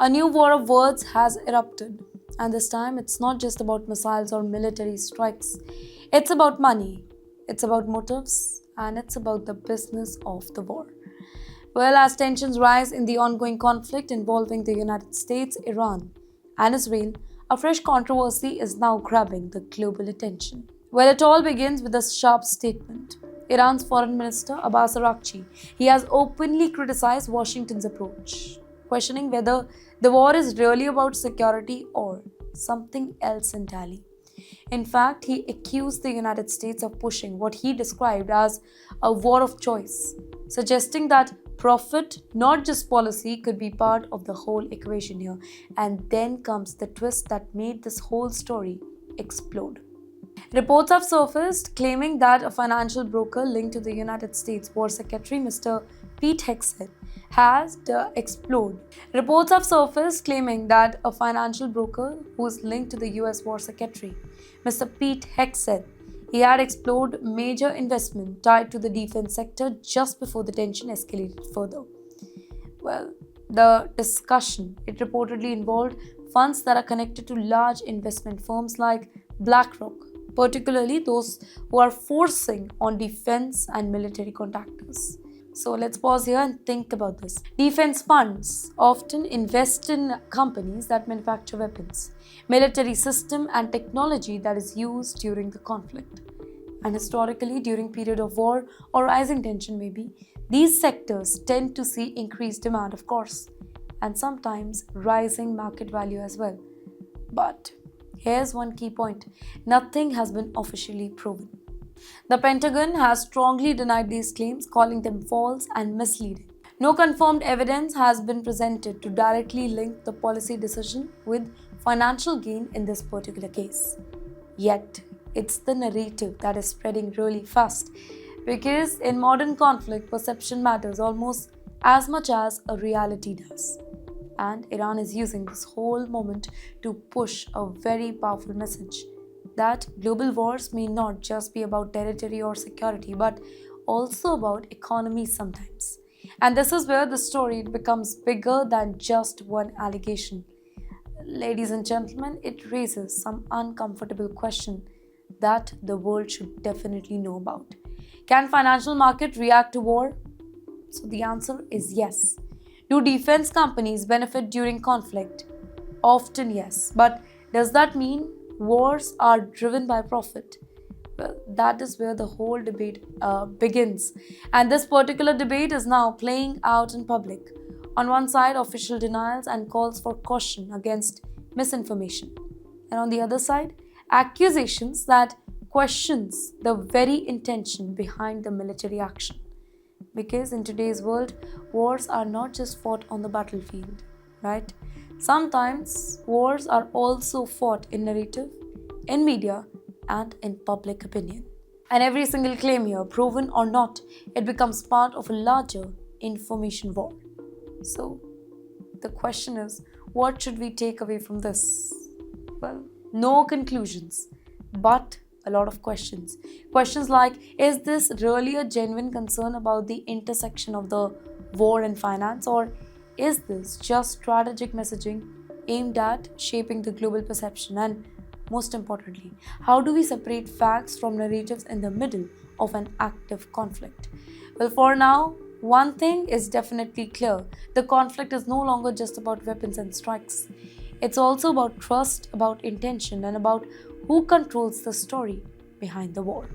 A new war of words has erupted, and this time it's not just about missiles or military strikes. It's about money, it's about motives, and it's about the business of the war. Well, as tensions rise in the ongoing conflict involving the United States, Iran, and Israel, a fresh controversy is now grabbing the global attention. Well, it all begins with a sharp statement. Iran's Foreign Minister Abbas Araghchi, he has openly criticized Washington's approach, questioning whether the war is really about security or something else entirely. In fact, he accused the United States of pushing what he described as a war of choice, suggesting that profit, not just policy, could be part of the whole equation here. And then comes the twist that made this whole story explode. Reports have surfaced claiming that a financial broker linked to the United States War Secretary Mr. Pete Hegseth has exploded. Reports have surfaced claiming that a financial broker who is linked to the US War Secretary Mr. Pete Hegseth he had explored major investment tied to the defense sector just before the tension escalated further. Well, the discussion it reportedly involved funds that are connected to large investment firms like BlackRock, particularly those who are forcing on defense and military contractors. So let's pause here and think about this. Defense funds often invest in companies that manufacture weapons, military system and technology that is used during the conflict. And historically, during period of war or rising tension maybe, these sectors tend to see increased demand, of course, and sometimes rising market value as well. But here's one key point. Nothing has been officially proven. The Pentagon has strongly denied these claims, calling them false and misleading. No confirmed evidence has been presented to directly link the policy decision with financial gain in this particular case. Yet, it's the narrative that is spreading really fast because in modern conflict, perception matters almost as much as a reality does. And Iran is using this whole moment to push a very powerful message that global wars may not just be about territory or security, but also about economy sometimes. And this is where the story becomes bigger than just one allegation. Ladies and gentlemen, it raises some uncomfortable question that the world should definitely know about. Can financial market react to war? So the answer is yes. Do defense companies benefit during conflict? Often yes. But does that mean wars are driven by profit? Well, that is where the whole debate begins. And this particular debate is now playing out in public. On one side, official denials and calls for caution against misinformation. And on the other side, accusations that questions the very intention behind the military action. Because in today's world, wars are not just fought on the battlefield, right? Sometimes wars are also fought in narrative, in media, and in public opinion. And every single claim here, proven or not, it becomes part of a larger information war. So, the question is, what should we take away from this? Well, no conclusions, but a lot of questions. Questions like, is this really a genuine concern about the intersection of the war and finance, or is this just strategic messaging aimed at shaping the global perception? And most importantly, how do we separate facts from narratives in the middle of an active conflict? Well, for now, one thing is definitely clear. The conflict is no longer just about weapons and strikes. It's also about trust, about intention, and about who controls the story behind the war.